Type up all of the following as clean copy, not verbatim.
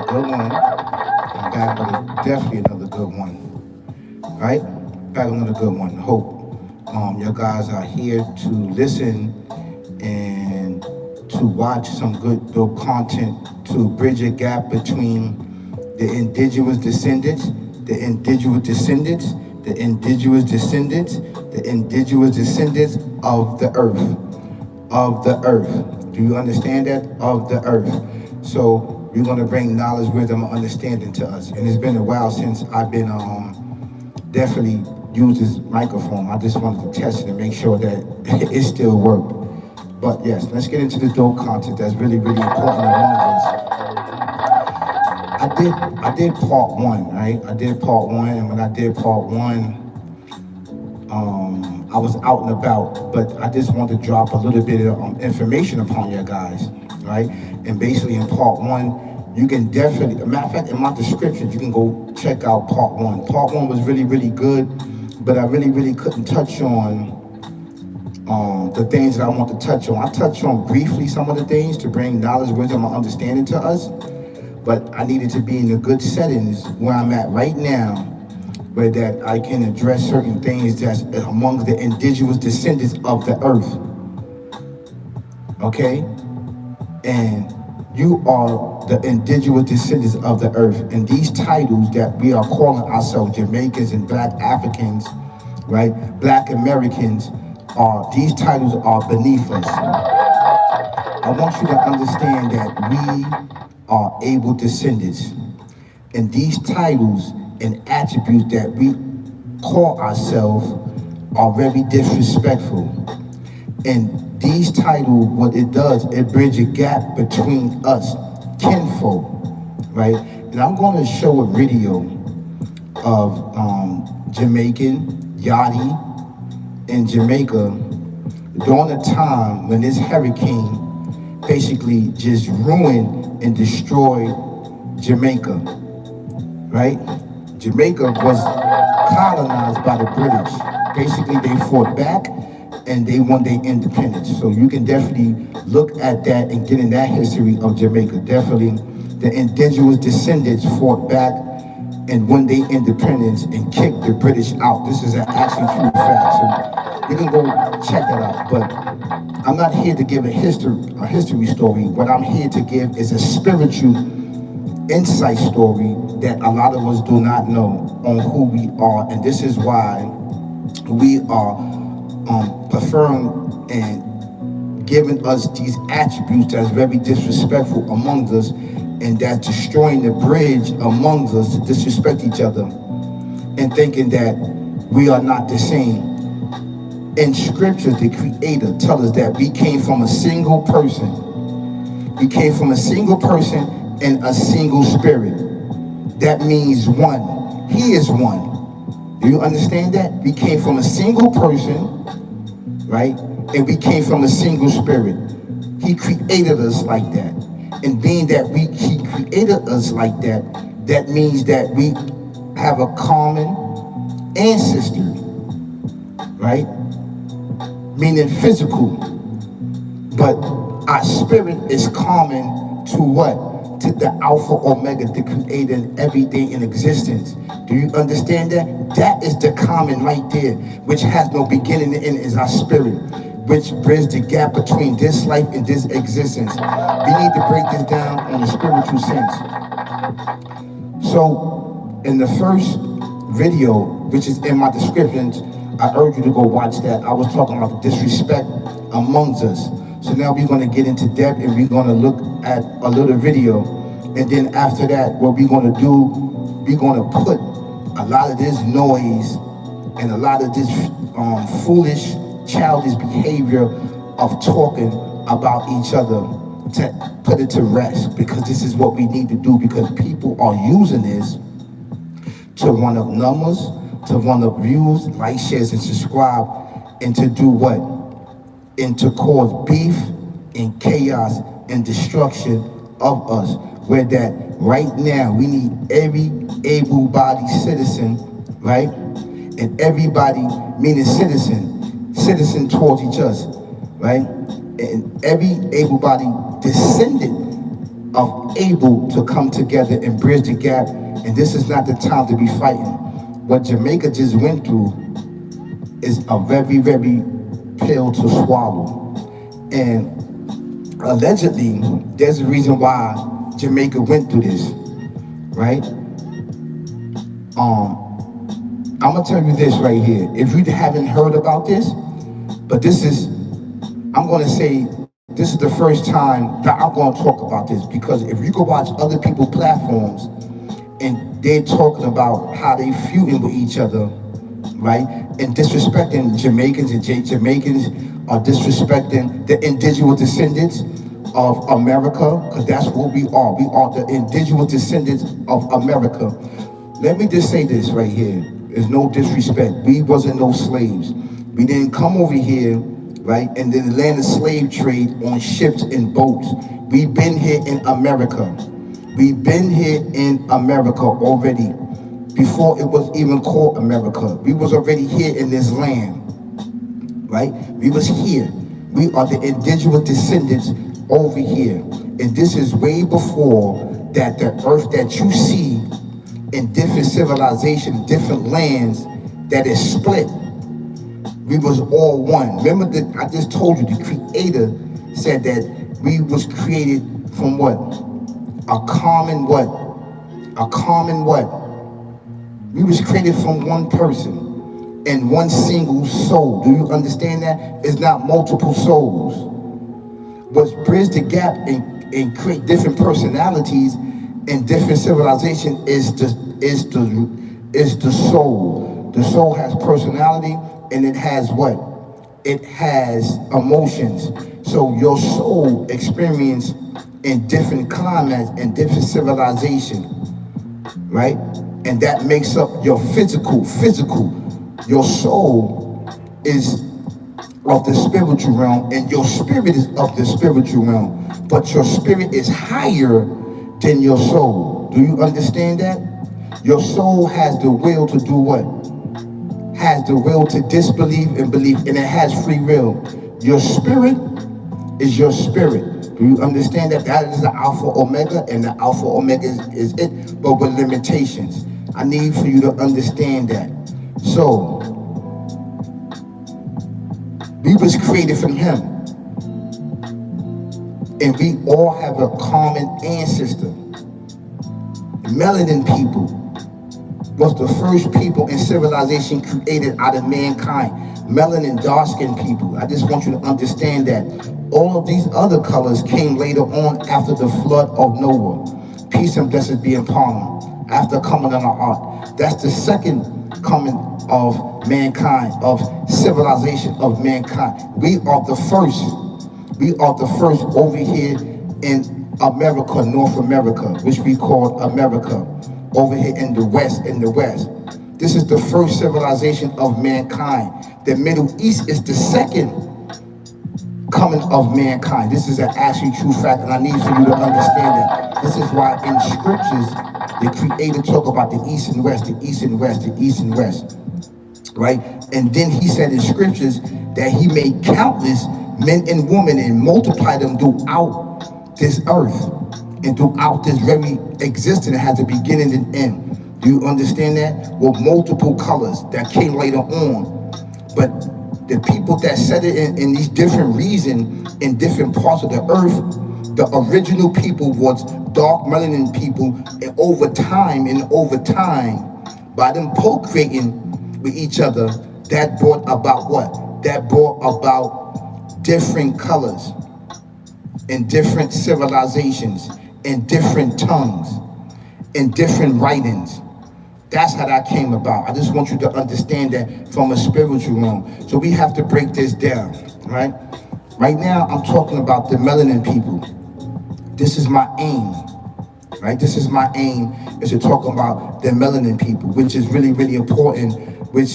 good one. I'm back with definitely another good one. Right? Back with another good one. Hope you guys are here to listen and to watch some good dope content to bridge a gap between the indigenous descendants, the indigenous descendants, the indigenous descendants, the indigenous descendants of the earth. Of the earth. Do you understand that? Of the earth. So we're going to bring knowledge, wisdom, and understanding to us. And it's been a while since I've been definitely used this microphone. I just wanted to test it and make sure that it still worked. But yes, let's get into the dope content that's really, really important among us. I did part one, right? I did part one, and when I did part one, I was out and about, but I just want to drop a little bit of information upon you guys, right? And basically in part one, you can definitely, a matter of fact, in my description, you can go check out part one. Part one was really, really good, but I really, really couldn't touch on the things that I want to touch on. I touched on briefly some of the things to bring knowledge, wisdom, and understanding to us, but I needed to be in the good settings where I'm at right now, where that I can address certain things that's among the indigenous descendants of the earth. Okay? And you are the indigenous descendants of the earth. And these titles that we are calling ourselves Jamaicans and Black Africans, right? Black Americans, these titles are beneath us. I want you to understand that we are able descendants. And these titles and attributes that we call ourselves are very disrespectful. And these titles, what it does, it bridges a gap between us, kinfolk, right? And I'm going to show a video of Jamaican, Yachty, in Jamaica during a time when this hurricane basically just ruined and destroyed Jamaica, right? Jamaica was colonized by the British. Basically, they fought back and they won their independence. So you can definitely look at that and get in that history of Jamaica. Definitely, the indigenous descendants fought back and won their independence and kicked the British out. This is an actually true fact. So you can go check that out. But I'm not here to give a history story. What I'm here to give is a spiritual insight story that a lot of us do not know on who we are, and this is why we are preferring and giving us these attributes that's very disrespectful among us, and that's destroying the bridge among us to disrespect each other and thinking that we are not the same. In scripture, the Creator tells us that we came from a single person. We came from a single person and a single spirit. That means one. He is one. Do you understand that? We came from a single person, right? And we came from a single spirit. He created us like that. And being that he created us like that, that means that we have a common ancestor, right? Meaning physical. But our spirit is common to what? To the Alpha Omega, the creator and everything in existence. Do you understand that? That is the common right there, which has no beginning and end, is our spirit, which bridges the gap between this life and this existence. We need to break this down on a spiritual sense. So, in the first video, which is in my descriptions, I urge you to go watch that. I was talking about the disrespect amongst us. So now we're going to get into depth and we're going to look at a little video. And then after that, what we're going to do, we're going to put a lot of this noise and a lot of this foolish, childish behavior of talking about each other to put it to rest. Because this is what we need to do, because people are using this to run up numbers, to run up views, like, shares, and subscribe, and to do what? And to cause beef and chaos and destruction of us. Where that right now we need every able-bodied citizen, right? And everybody, meaning citizen towards each other, right? And every able-bodied descendant of able to come together and bridge the gap. And this is not the time to be fighting. What Jamaica just went through is a very, very pill to swallow. And allegedly, there's a reason why Jamaica went through this, right? I'm gonna tell you this right here. If you haven't heard about this, but this is, I'm gonna say, this is the first time that I'm gonna talk about this, because if you go watch other people's platforms and they're talking about how they feuding with each other, right? And disrespecting Jamaicans, and Jamaicans are disrespecting the indigenous descendants of America, because that's what we are. We are the indigenous descendants of America. Let me just say this right here. There's no disrespect. We wasn't no slaves. We didn't come over here, right, in the land of slave trade on ships and boats. We've been here in America. We've been here in America already. Before it was even called America. We was already here in this land, right? We was here. We are the indigenous descendants over here. And this is way before that the earth that you see in different civilizations, different lands, that is split. We was all one. Remember that I just told you, the Creator said that we was created from what? A common what? A common what? We was created from one person and one single soul. Do you understand that? It's not multiple souls. What's bridge the gap and create different personalities and different civilization is the soul. The soul has personality, and it has what? It has emotions. So your soul experience in different climates and different civilization, right? And that makes up your physical. Your soul is of the spiritual realm, and your spirit is of the spiritual realm. But your spirit is higher than your soul. Do you understand that? Your soul has the will to do what? Has the will to disbelieve and believe, and it has free will. Your spirit is your spirit. Do you understand that? That is the Alpha Omega, and the Alpha Omega is it, but with limitations. I need for you to understand that. So, we was created from Him. And we all have a common ancestor. Melanin people was the first people in civilization created out of mankind. Melanin, dark-skinned people. I just want you to understand that. All of these other colors came later on after the flood of Noah. Peace and blessings be upon him. After coming on the ark. That's the second coming of mankind, of civilization of mankind. We are the first. We are the first over here in America, North America, which we call America. Over here in the West, This is the first civilization of mankind. The Middle East is the second coming of mankind. This is an actually true fact, and I need for you to understand that. This is why in scriptures, the Creator talk about the East and West, the East and West, the East and West, right? And then He said in scriptures that He made countless men and women and multiplied them throughout this earth and throughout this very existence. It has a beginning and end. Do you understand that? With multiple colors that came later on. But the people that said it in these different regions, in different parts of the earth, the original people was dark melanin people, and over time, by them procreating with each other, that brought about what? That brought about different colors and different civilizations and different tongues and different writings. That's how that came about. I just want you to understand that from a spiritual realm. So we have to break this down, right? Right now, I'm talking about the melanin people. This is my aim, right? This is my aim, is to talk about the melanin people, which is really, really important, which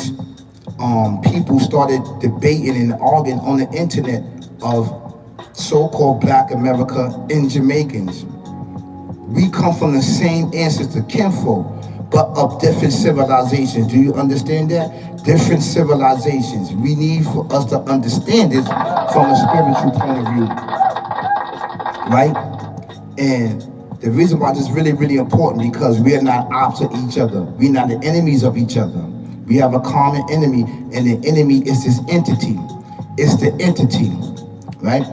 people started debating and arguing on the internet of so-called Black America and Jamaicans. We come from the same ancestor, kinfolk, but of different civilizations. Do you understand that? Different civilizations. We need for us to understand this from a spiritual point of view, right? And the reason why this is really, really important, because we are not opposite each other. We're not the enemies of each other. We have a common enemy, and the enemy is this entity. It's the entity, right?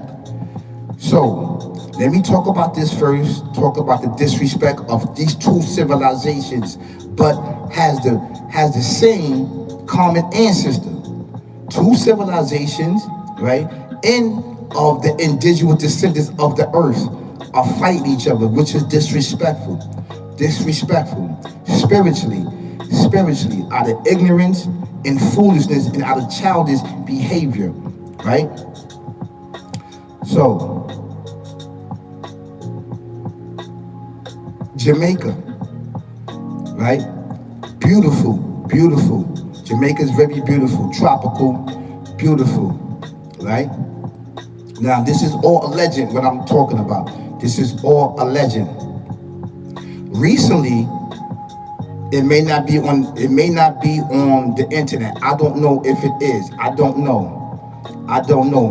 So let me talk about this first, talk about the disrespect of these two civilizations, but has the same common ancestor. Two civilizations, right? And of the indigenous descendants of the earth are fighting each other, which is disrespectful. Disrespectful. Spiritually, out of ignorance and foolishness and out of childish behavior, right? So, Jamaica, right? Beautiful, beautiful. Jamaica is very beautiful, tropical, beautiful, right? Now, this is all a legend, what I'm talking about. This is all a legend. Recently, it may not be on the internet. I don't know if it is. I don't know.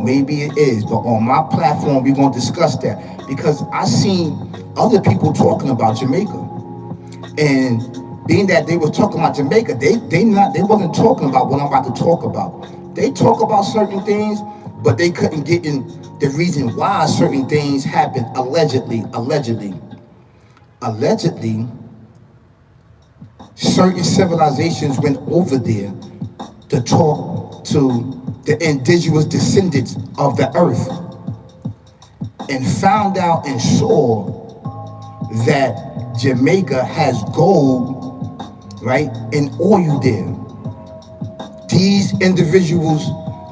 Maybe it is. But on my platform, we're going to discuss that, because I seen other people talking about Jamaica. And being that they were talking about Jamaica, they wasn't talking about what I'm about to talk about. They talk about certain things, but they couldn't get in the reason why certain things happened. Allegedly, certain civilizations went over there to talk to the indigenous descendants of the earth, and found out and saw that Jamaica has gold, right, and oil there. These individuals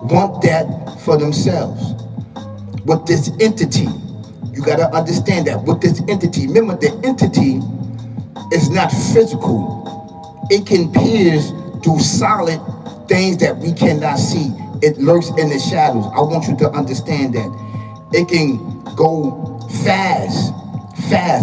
want that for themselves. With this entity, you gotta understand that with this entity, remember the entity is not physical. It can pierce through solid things that we cannot see. It lurks in the shadows. I want you to understand that. It can go fast,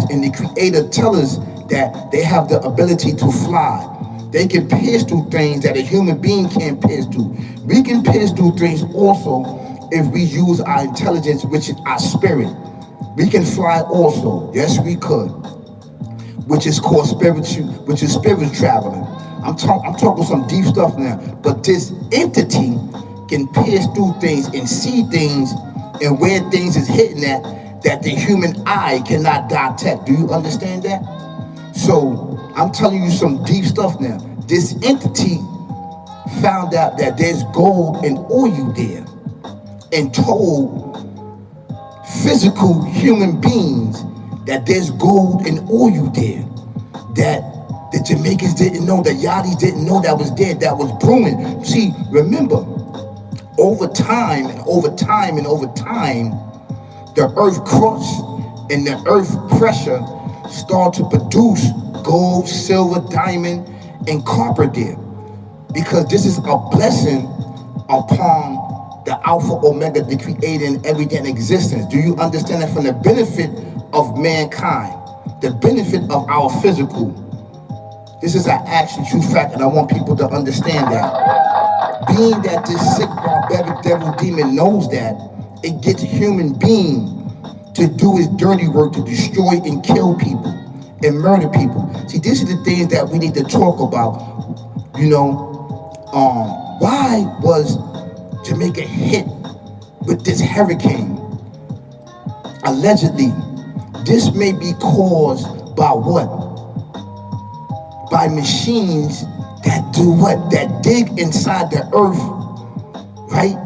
and the Creator tells us that they have the ability to fly. They can pierce through things that a human being can't pierce through. We can pierce through things also if we use our intelligence, which is our spirit. We can fly also. Yes, we could. Which is called spiritual traveling. I'm talking some deep stuff now. But this entity can pierce through things and see things and where things is hitting at that the human eye cannot detect. Do you understand that? So I'm telling you some deep stuff now. This entity found out that there's gold and oil there, and told physical human beings that there's gold and oil there, that the Jamaicans didn't know, the Yachties didn't know that was there, that was brewing. See, remember, over time, the earth crust and the earth pressure start to produce gold, silver, diamond, and copper there. Because this is a blessing upon the Alpha Omega, the Creator, and everything in existence. Do you understand that? From the benefit of mankind, the benefit of our physical. This is an actual true fact, and I want people to understand that. Being that this sick, barbaric devil demon knows that, it gets a human being to do his dirty work, to destroy and kill people and murder people. See, these are the things that we need to talk about. You know, why was Jamaica hit with this hurricane? Allegedly, this may be caused by what? By machines that do what? That dig inside the earth, right?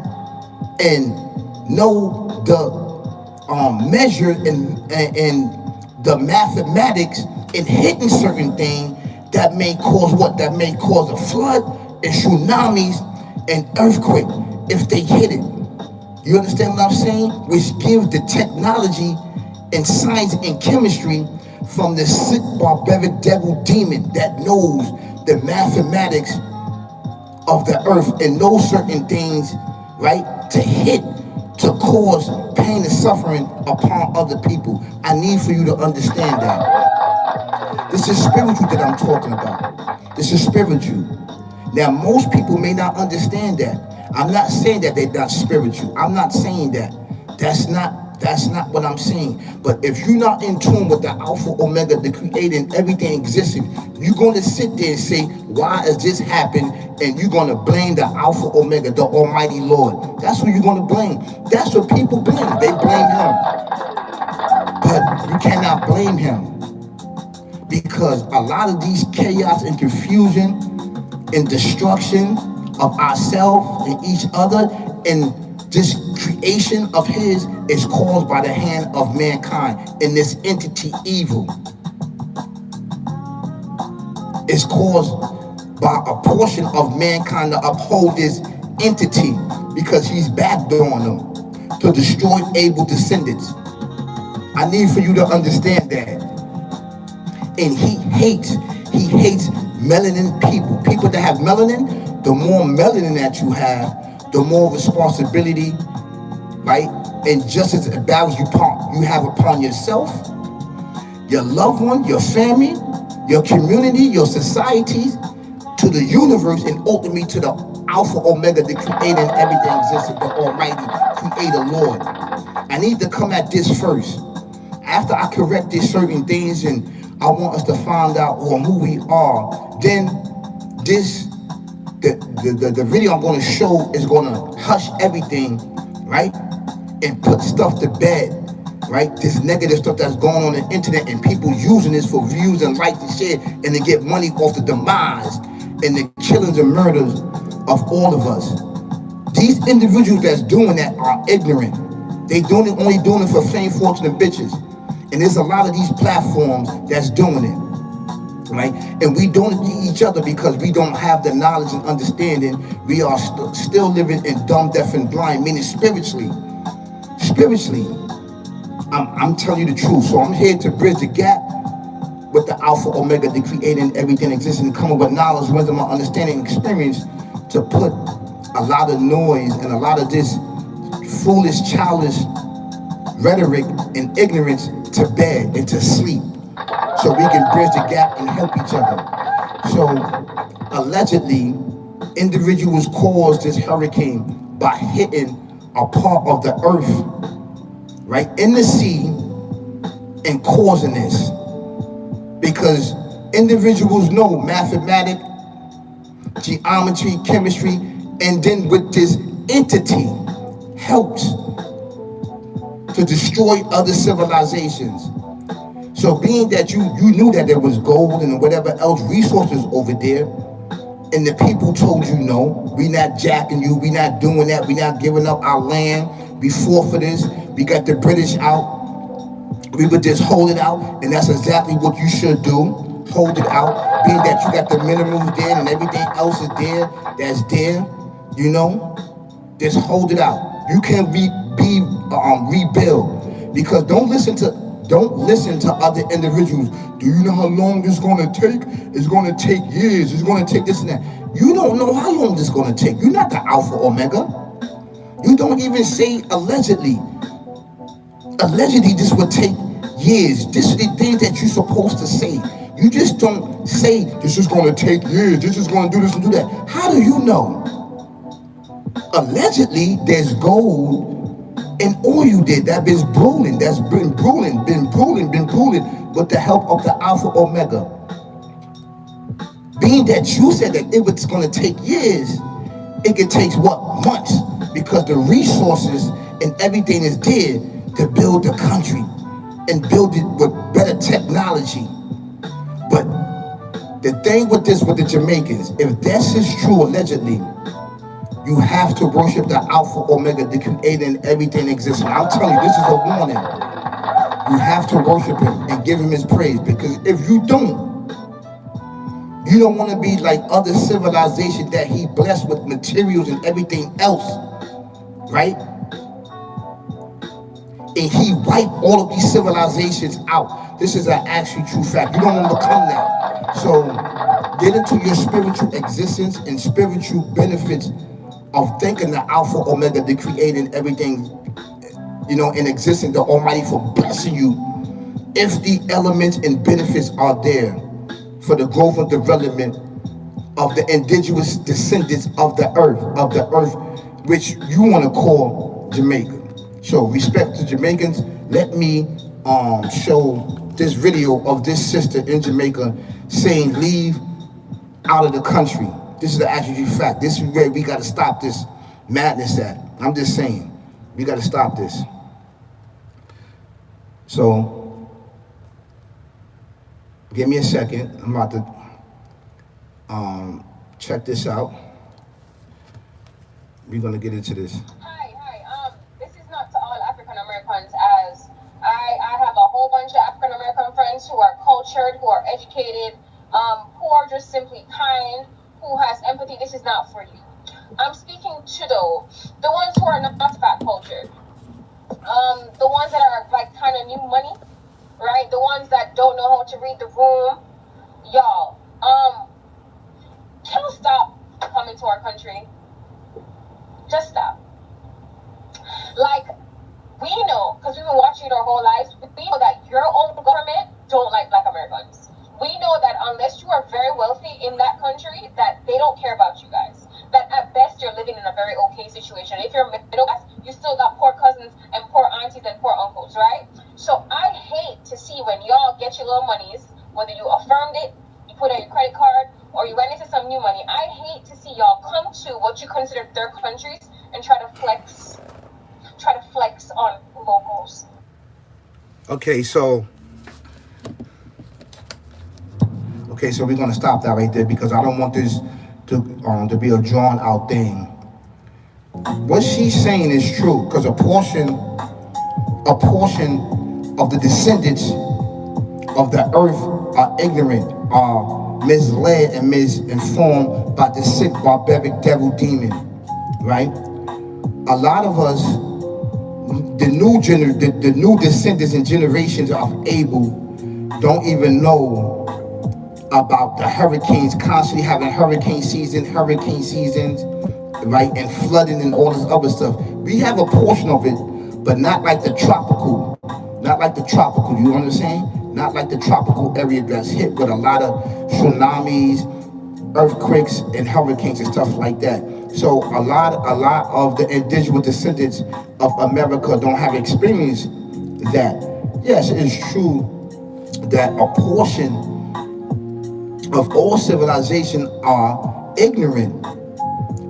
And know the measure and the mathematics in hitting certain things that may cause what? That may cause a flood and tsunamis and earthquake if they hit it. You understand what I'm saying? Which gives the technology and science and chemistry from the sick, barbaric devil demon that knows the mathematics of the earth and knows certain things, right? To hit, to cause pain and suffering upon other people. I need for you to understand that. This is spiritual that I'm talking about. This is spiritual. Now, most people may not understand that. I'm not saying that they're not spiritual. I'm not saying that. That's not That's not what I'm saying. But if you're not in tune with the Alpha Omega, the creator and everything existing, you're going to sit there and say, why has this happened? And you're going to blame the Alpha Omega, the Almighty Lord. That's who you're going to blame. That's what people blame. They blame him. But you cannot blame him, because a lot of these chaos and confusion and destruction of ourselves and each other and this creation of his is caused by the hand of mankind, and this entity evil is caused by a portion of mankind to uphold this entity, because he's backdooring them to destroy able descendants. I need for you to understand that. And he hates melanin people that have melanin. The more melanin that you have, the more responsibility, right, and justice and balance you have upon yourself, your loved one, your family, your community, your societies, to the universe, and ultimately to the Alpha Omega, the creator and everything existing, the Almighty Creator Lord. I need to come at this first. After I correct these certain things and I want us to find out on who we are, then the video I'm going to show is going to hush everything, right? And put stuff to bed, right? This negative stuff that's going on the internet and people using this for views and likes and share, and to get money off the demise and the killings and murders of all of us. These individuals that's doing that are ignorant. They only doing it for fame, fortune, and bitches. And there's a lot of these platforms that's doing it, right? And we doing it to each other because we don't have the knowledge and understanding. We are still living in dumb, deaf, and blind, meaning spiritually. I'm telling you the truth. So I'm here to bridge the gap with the Alpha Omega, the creator and everything existing, and come up with knowledge, wisdom, understanding, and experience to put a lot of noise and a lot of this foolish, childish rhetoric and ignorance to bed and to sleep, so we can bridge the gap and help each other. So allegedly, individuals caused this hurricane by hitting a part of the earth, right, in the sea, and causing this. Because individuals know mathematics, geometry, chemistry, and then with this entity helps to destroy other civilizations. So being that you knew that there was gold and whatever else resources over there, and the people told you no, we not jacking you, we not doing that, we not giving up our land, we fought for this, we got the British out, we would just hold it out, and that's exactly what you should do, hold it out, being that you got the minerals there and everything else is there, that's there, you know, just hold it out. You can rebuild, because don't listen to other individuals. Do you know how long this is going to take? It's going to take years. It's going to take this and that. You don't know how long this is going to take. You're not the Alpha Omega. You don't even say allegedly. Allegedly, this would take years. This is the things that you're supposed to say. You just don't say, this is going to take years. This is going to do this and do that. How do you know? Allegedly, there's gold and oil there that been brewing, with the help of the Alpha Omega. Being that you said that it was going to take years, it could take what, months, because the resources and everything is there to build the country and build it with better technology. But the thing with this, with the Jamaicans, if this is true allegedly, you have to worship the Alpha Omega, the creator and everything existing. I'm telling you, this is a warning. You have to worship him and give him his praise, because if you don't want to be like other civilizations that he blessed with materials and everything else, right? And he wiped all of these civilizations out. This is an actual true fact. You don't want to become that. So get into your spiritual existence and spiritual benefits of thanking the Alpha Omega, the creator and everything, you know, in existence, the Almighty, for blessing you, if the elements and benefits are there for the growth and development of the indigenous descendants of the earth, which you want to call Jamaica. So respect to Jamaicans. Let me show this video of this sister in Jamaica saying leave out of the country. This is the actual fact. This is where we got to stop this madness at. I'm just saying, we got to stop this. So, give me a second. I'm about to check this out. We're gonna get into this. Hi. This is not to all African Americans, as I have a whole bunch of African American friends who are cultured, who are educated, who are just simply kind, who has empathy. This is not for you. I'm speaking to the ones who are not that cultured, the ones that are like kind of new money, right? The ones that don't know how to read the room, y'all. Can you stop coming to our country? Just stop. Like, we know, because we've been watching it our whole lives, we know that your own government don't like Black Americans. We know that unless you are very wealthy in that country, that they don't care about you guys. That at best you're living in a very okay situation. If you're middle class, you still got poor cousins and poor aunties and poor uncles, right? So I hate to see when y'all get your little monies, whether you affirmed it, you put on your credit card, or you went into some new money. I hate to see y'all come to what you consider third countries and try to flex on locals. Okay, so we're gonna stop that right there because I don't want this to be a drawn out thing. What she's saying is true, because a portion of the descendants of the earth are ignorant, are misled and misinformed by the sick, barbaric devil demon, right? A lot of us, the new descendants and generations of Abel, don't even know about the hurricanes, constantly having hurricane seasons, right, and flooding and all this other stuff. We have a portion of it, but not like the tropical, you understand? Not like the tropical area that's hit with a lot of tsunamis, earthquakes, and hurricanes and stuff like that. So a lot of the indigenous descendants of America don't have experience that. Yes, it is true that a portion of all civilization are ignorant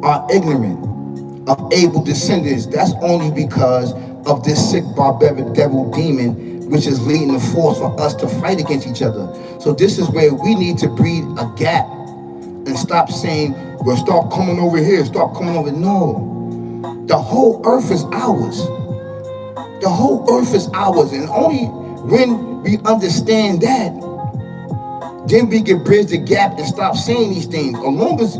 of able descendants. That's only because of this sick, barbaric devil demon, which is leading the force for us to fight against each other. So this is where we need to breed a gap and stop saying, well, stop coming over here, stop coming over. No, the whole earth is ours. The whole earth is ours. And only when we understand that, then we can bridge the gap and stop saying these things. As long as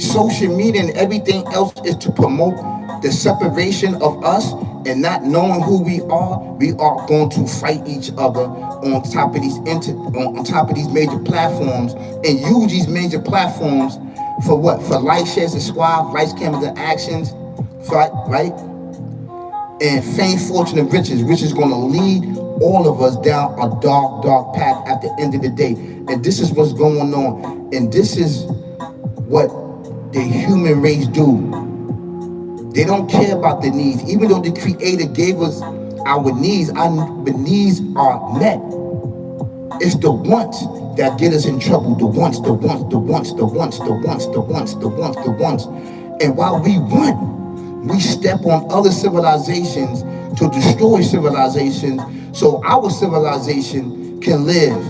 social media and everything else is to promote the separation of us and not knowing who we are going to fight each other on top of these major platforms, and use these major platforms for what? For likes, shares, and subscribe, likes, cameras, and actions, right? And fame, fortune, and riches, which is going to lead all of us down a dark, dark path at the end of the day. And this is what's going on. And this is what the human race do. They don't care about the needs. Even though the Creator gave us our needs are met. It's the wants that get us in trouble. The wants. And while we want, we step on other civilizations to destroy civilizations so our civilization can live.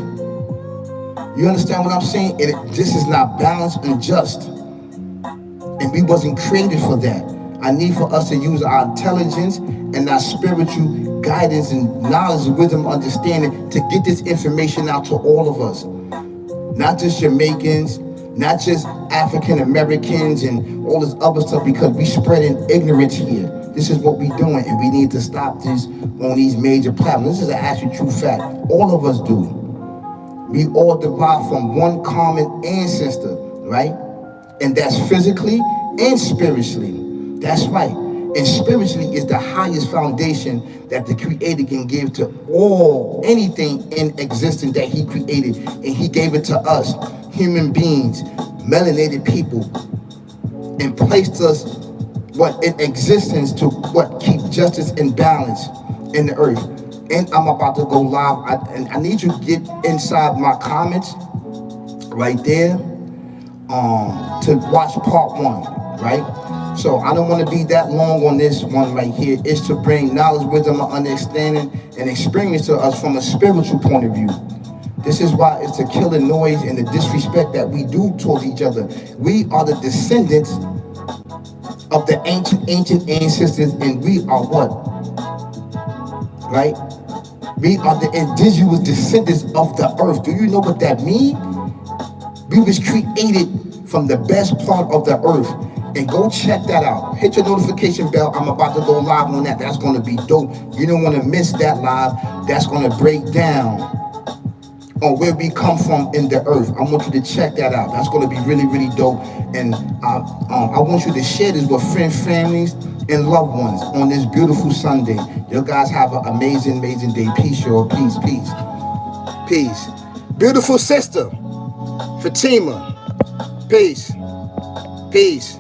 You understand what I'm saying? This is not balanced and just. And we wasn't created for that. I need for us to use our intelligence and our spiritual guidance and knowledge and wisdom, understanding to get this information out to all of us. Not just Jamaicans, not just African Americans and all this other stuff, because we spreading ignorance here. This is what we doing, and we need to stop this on these major platforms. This is an actual true fact. All of us do. We all derive from one common ancestor, right? And that's physically and spiritually. That's right. And spiritually is the highest foundation that the Creator can give to anything in existence that He created. And He gave it to us, human beings, melanated people, and placed us in existence to keep justice, and balance in the earth. And I'm about to go live. And I need you to get inside my comments right there to watch part 1, right? So I don't want to be that long on this one right here. It's to bring knowledge, wisdom, and understanding and experience to us from a spiritual point of view. This is why it's the killing noise and the disrespect that we do towards each other. We are the descendants of the ancient ancestors, and we are what? Right? We are the indigenous descendants of the earth. Do you know what that means? We was created from the best part of the earth. And go check that out. Hit your notification bell. I'm about to go live on that. That's going to be dope. You don't want to miss that live. That's going to break down on where we come from in the earth. I want you to check that out. That's going to be really, really dope. And I want you to share this with friends, families, and loved ones on this beautiful Sunday. You guys have an amazing, amazing day. Peace, y'all. Peace, peace. Peace. Beautiful sister, Fatima. Peace. Peace.